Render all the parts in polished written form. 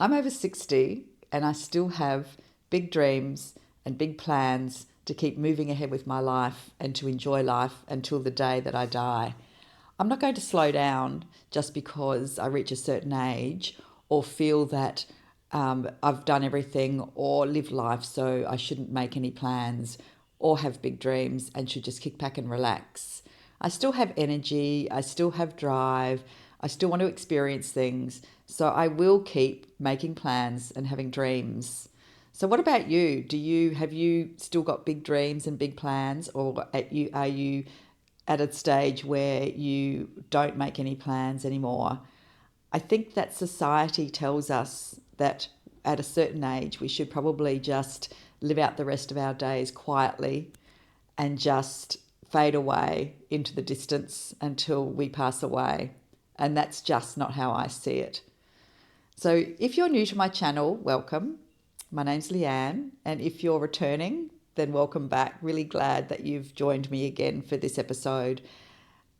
I'm over 60 and I still have big dreams and big plans to keep moving ahead with my life and to enjoy life until the day that I die. I'm not going to slow down just because I reach a certain age or feel that I've done everything or lived life, so I shouldn't make any plans or have big dreams and should just kick back and relax. I still have energy, I still have drive, I still want to experience things, so I will keep making plans and having dreams. So what about you? Have you still got big dreams and big plans, or are you at a stage where you don't make any plans anymore? I think that society tells us that at a certain age we should probably just live out the rest of our days quietly and just fade away into the distance until we pass away. And that's just not how I see it. So if you're new to my channel, welcome. My name's Leanne, and if you're returning, then welcome back. Really glad that you've joined me again for this episode.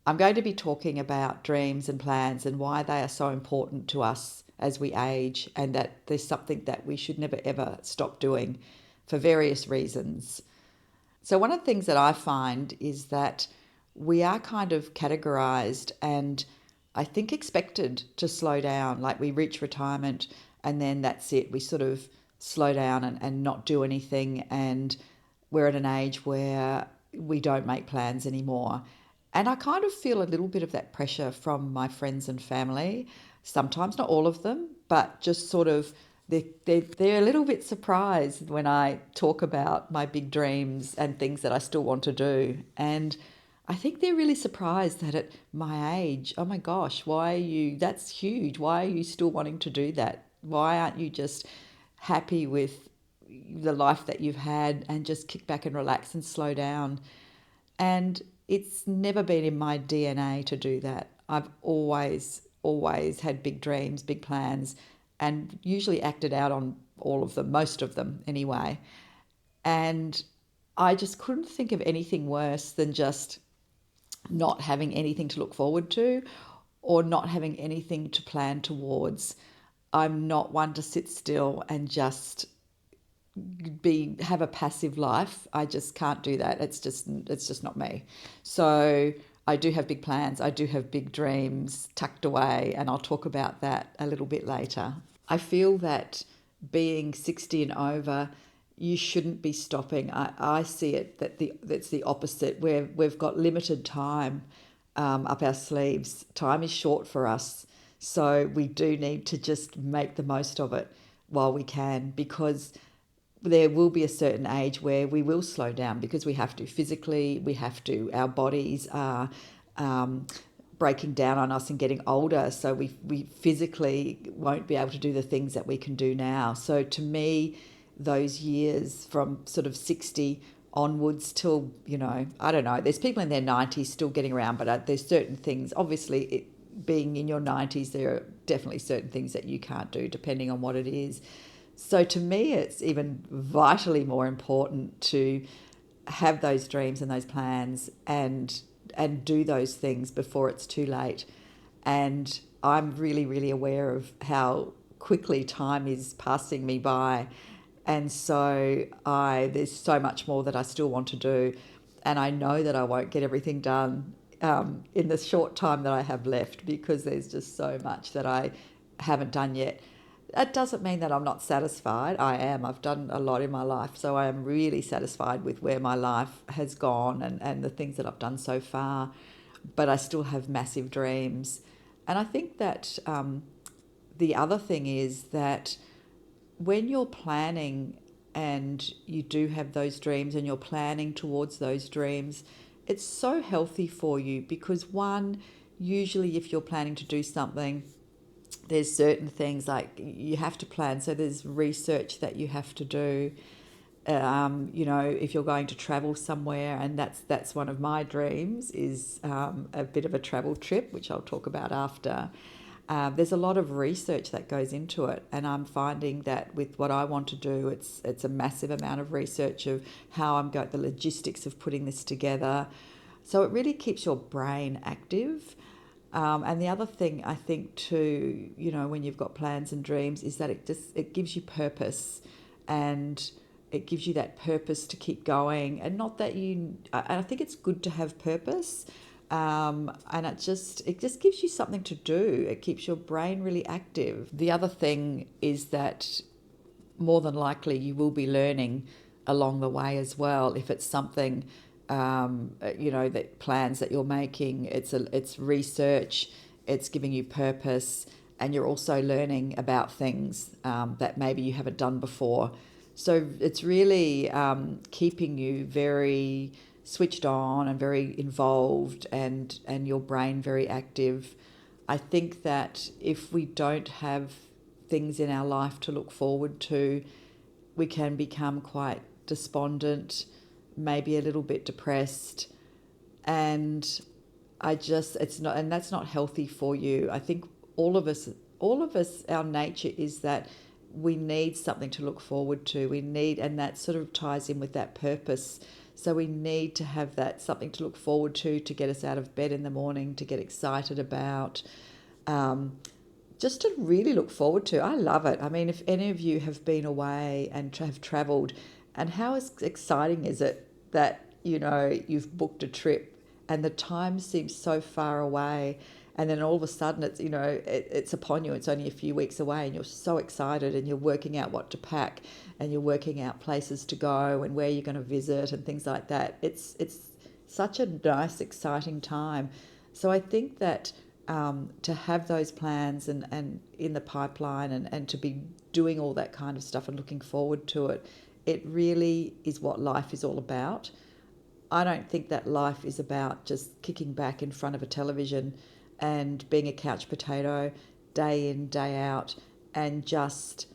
I'm going to be talking about dreams and plans and why they are so important to us as we age, and that there's something that we should never ever stop doing for various reasons. So one of the things that I find is that we are kind of categorized and I think expected to slow down. Like we reach retirement and then that's it. We sort of slow down and not do anything. And we're at an age where we don't make plans anymore. And I kind of feel a little bit of that pressure from my friends and family. Sometimes, not all of them, but just sort of they're a little bit surprised when I talk about my big dreams and things that I still want to do. And I think they're really surprised that at my age, oh my gosh, that's huge. Why are you still wanting to do that? Why aren't you just happy with the life that you've had and just kick back and relax and slow down? And it's never been in my DNA to do that. I've always had big dreams, big plans, and usually acted out on all of them, most of them anyway. And I just couldn't think of anything worse than just not having anything to look forward to or not having anything to plan towards. I'm not one to sit still and just have a passive life. I just can't do that. It's just not me. So I do have big plans. I do have big dreams tucked away, and I'll talk about that a little bit later. I feel that being 60 and over, you shouldn't be stopping. I see it that's the opposite, where we've got limited time up our sleeves. Time is short for us. So we do need to just make the most of it while we can, because there will be a certain age where we will slow down because we have to physically, our bodies are breaking down on us and getting older. So we physically won't be able to do the things that we can do now. So to me, those years from sort of 60 onwards till, I don't know, there's people in their 90s still getting around, but there's certain things, obviously being in your 90s, there are definitely certain things that you can't do depending on what it is. So to me, it's even vitally more important to have those dreams and those plans and do those things before it's too late. And I'm really, really aware of how quickly time is passing me by. And so there's so much more that I still want to do. And I know that I won't get everything done in the short time that I have left, because there's just so much that I haven't done yet. That doesn't mean that I'm not satisfied. I am. I've done a lot in my life. So I am really satisfied with where my life has gone and the things that I've done so far. But I still have massive dreams. And I think that the other thing is that when you're planning and you do have those dreams and you're planning towards those dreams, it's so healthy for you, because one, usually if you're planning to do something, there's certain things like you have to plan. So there's research that you have to do. If you're going to travel somewhere, and that's one of my dreams, is a bit of a travel trip, which I'll talk about after. There's a lot of research that goes into it, and I'm finding that with what I want to do, it's a massive amount of research of how I'm going, the logistics of putting this together. So it really keeps your brain active. And the other thing I think too, when you've got plans and dreams, is that it gives you purpose, and it gives you that purpose to keep going. And not that I think it's good to have purpose, and it just gives you something to do. It keeps your brain really active. The other thing is that more than likely you will be learning along the way as well. If it's something, that plans that you're making, it's research, it's giving you purpose, and you're also learning about things that maybe you haven't done before. So it's really keeping you very switched on and very involved, and your brain very active. I think that if we don't have things in our life to look forward to, we can become quite despondent, maybe a little bit depressed, and that's not healthy for you. I think all of us, our nature is that we need something to look forward to. And that sort of ties in with that purpose. So we need to have that something to look forward to get us out of bed in the morning, to get excited about, just to really look forward to. I love it. I mean, if any of you have been away and have travelled, and how exciting is it that, you've booked a trip and the time seems so far away, and then all of a sudden it's upon you. It's only a few weeks away, and you're so excited, and you're working out what to pack, and you're working out places to go and where you're going to visit and things like that. It's such a nice, exciting time. So I think that to have those plans and in the pipeline, and to be doing all that kind of stuff and looking forward to it, it really is what life is all about. I don't think that life is about just kicking back in front of a television and being a couch potato day in, day out, and just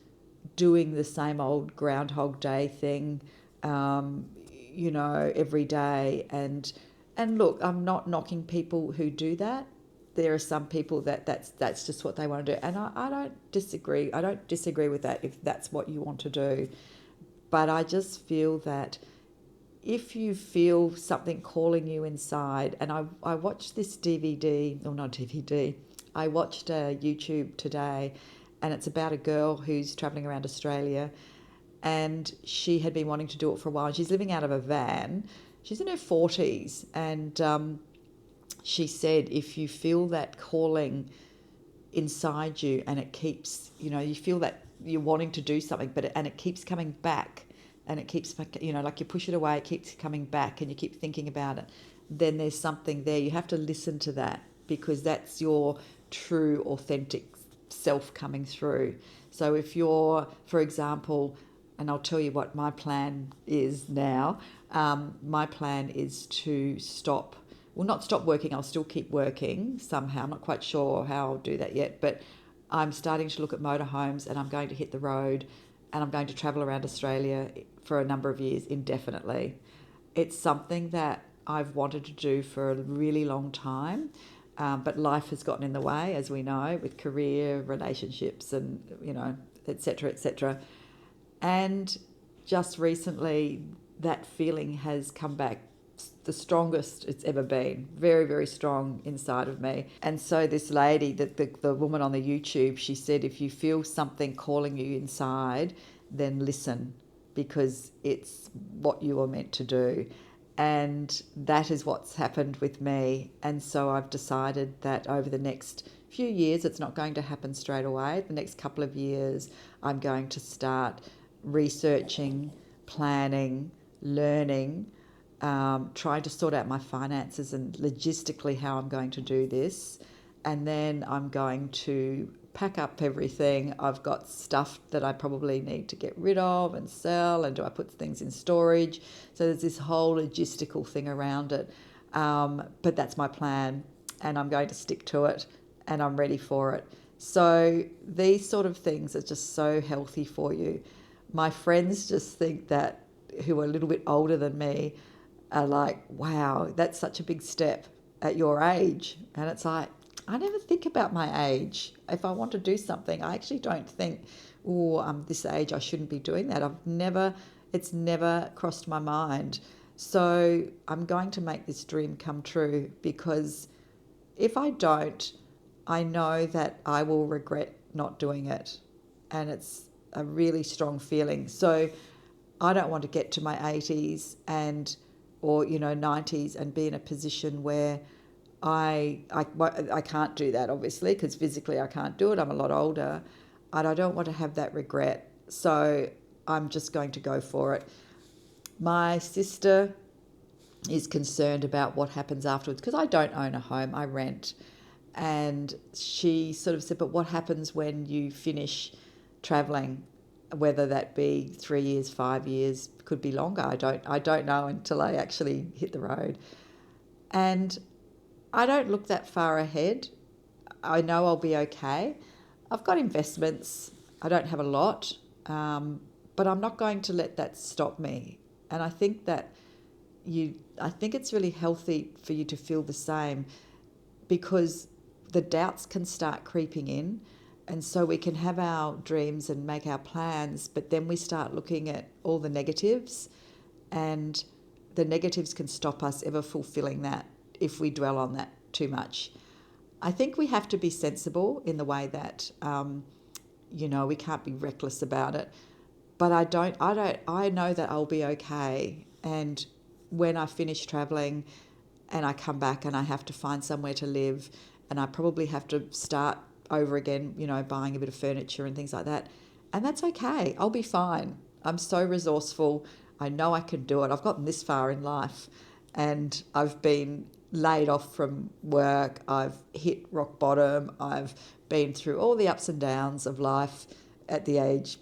doing the same old Groundhog Day thing, every day. And look, I'm not knocking people who do that. There are some people that's just what they want to do, and I don't disagree. I don't disagree with that if that's what you want to do. But I just feel that if you feel something calling you inside, and I watched this DVD, or not DVD, I watched a YouTube today, and it's about a girl who's travelling around Australia, and she had been wanting to do it for a while. She's living out of a van. She's in her 40s, and she said, if you feel that calling inside you, and it keeps, you feel that you're wanting to do something, and it keeps coming back, and it keeps, like you push it away, it keeps coming back, and you keep thinking about it, then there's something there. You have to listen to that, because that's your true, authentic self coming through. So if you're, for example, and I'll tell you what my plan is now, my plan is to not stop working, I'll still keep working somehow. I'm not quite sure how I'll do that yet, but I'm starting to look at motorhomes, and I'm going to hit the road, and I'm going to travel around Australia for a number of years indefinitely. It's something that I've wanted to do for a really long time, but life has gotten in the way, as we know, with career, relationships, and, et cetera, et cetera. And just recently, that feeling has come back the strongest it's ever been, very, very strong inside of me. And so this lady, the woman on the YouTube, she said, if you feel something calling you inside, then listen, because it's what you are meant to do. And that is what's happened with me. And so I've decided that over the next few years, it's not going to happen straight away. The next couple of years, I'm going to start researching, planning, learning, trying to sort out my finances and logistically how I'm going to do this. And then I'm going to pack up everything. I've got stuff that I probably need to get rid of and sell, and do I put things in storage? So there's this whole logistical thing around it. But that's my plan, and I'm going to stick to it, and I'm ready for it. So these sort of things are just so healthy for you. My friends just think that, who are a little bit older than me, are like, wow, that's such a big step at your age. And it's like, I never think about my age. If I want to do something, I actually don't think, oh, I'm this age, I shouldn't be doing that. It's never crossed my mind. So I'm going to make this dream come true, because if I don't, I know that I will regret not doing it. And it's a really strong feeling. So I don't want to get to my 80s and or 90s and be in a position where I can't do that, obviously, because physically I can't do it. I'm a lot older, and I don't want to have that regret. So I'm just going to go for it. My sister is concerned about what happens afterwards because I don't own a home, I rent. And she sort of said, but what happens when you finish travelling, whether that be 3 years, 5 years, could be longer. I don't know until I actually hit the road. And I don't look that far ahead. I know I'll be okay. I've got investments. I don't have a lot, but I'm not going to let that stop me. And I think that I think it's really healthy for you to feel the same, because the doubts can start creeping in. And so we can have our dreams and make our plans, but then we start looking at all the negatives, and the negatives can stop us ever fulfilling that if we dwell on that too much. I think we have to be sensible in the way that, we can't be reckless about it. But I know that I'll be okay. And when I finish travelling and I come back and I have to find somewhere to live, and I probably have to start over again, buying a bit of furniture and things like that. And that's okay. I'll be fine. I'm so resourceful. I know I can do it. I've gotten this far in life, and I've been laid off from work. I've hit rock bottom. I've been through all the ups and downs of life by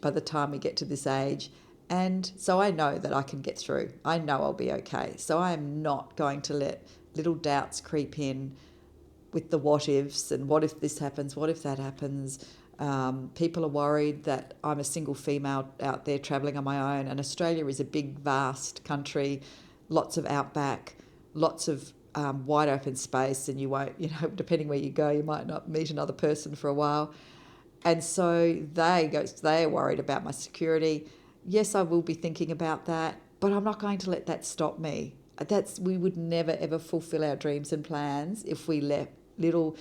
the time we get to this age. And so I know that I can get through. I know I'll be okay. So I am not going to let little doubts creep in with the what ifs and what if this happens, what if that happens. People are worried that I'm a single female out there travelling on my own, and Australia is a big, vast country, lots of outback, lots of wide open space, and you won't, depending where you go, you might not meet another person for a while. And so they are worried about my security. Yes, I will be thinking about that, but I'm not going to let that stop me. We would never ever fulfill our dreams and plans if we let little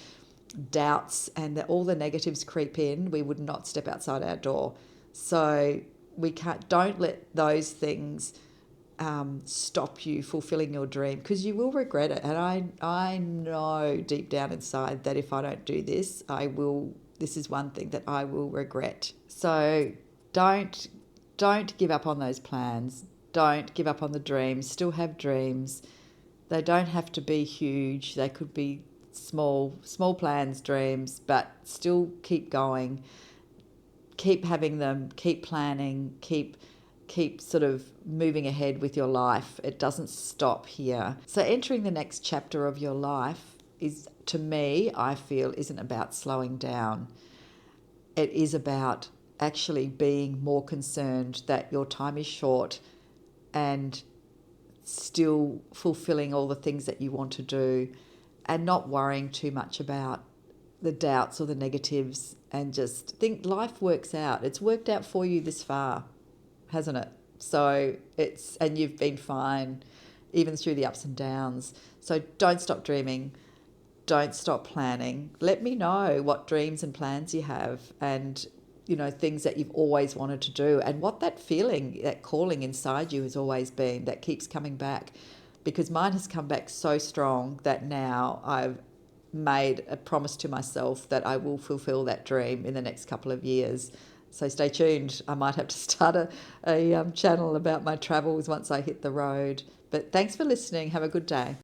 doubts and all the negatives creep in. We would not step outside our door. So don't let those things stop you fulfilling your dream, because you will regret it. And I know deep down inside that if I don't do this, this is one thing that I will regret. So don't give up on those plans. Don't give up on the dreams. Still have dreams. They don't have to be huge. They could be small plans, dreams, but still keep going. Keep having them. Keep planning. Keep sort of moving ahead with your life. It doesn't stop here. So entering the next chapter of your life is, to me, I feel, isn't about slowing down. It is about actually being more concerned that your time is short and still fulfilling all the things that you want to do, and not worrying too much about the doubts or the negatives, and just think life works out. It's worked out for you this far, hasn't it? So and you've been fine even through the ups and downs. So don't stop dreaming. Don't stop planning. Let me know what dreams and plans you have, and things that you've always wanted to do, and what that feeling, that calling inside you has always been, that keeps coming back. Because mine has come back so strong that now I've made a promise to myself that I will fulfill that dream in the next couple of years. So stay tuned. I might have to start a channel about my travels once I hit the road. But thanks for listening. Have a good day.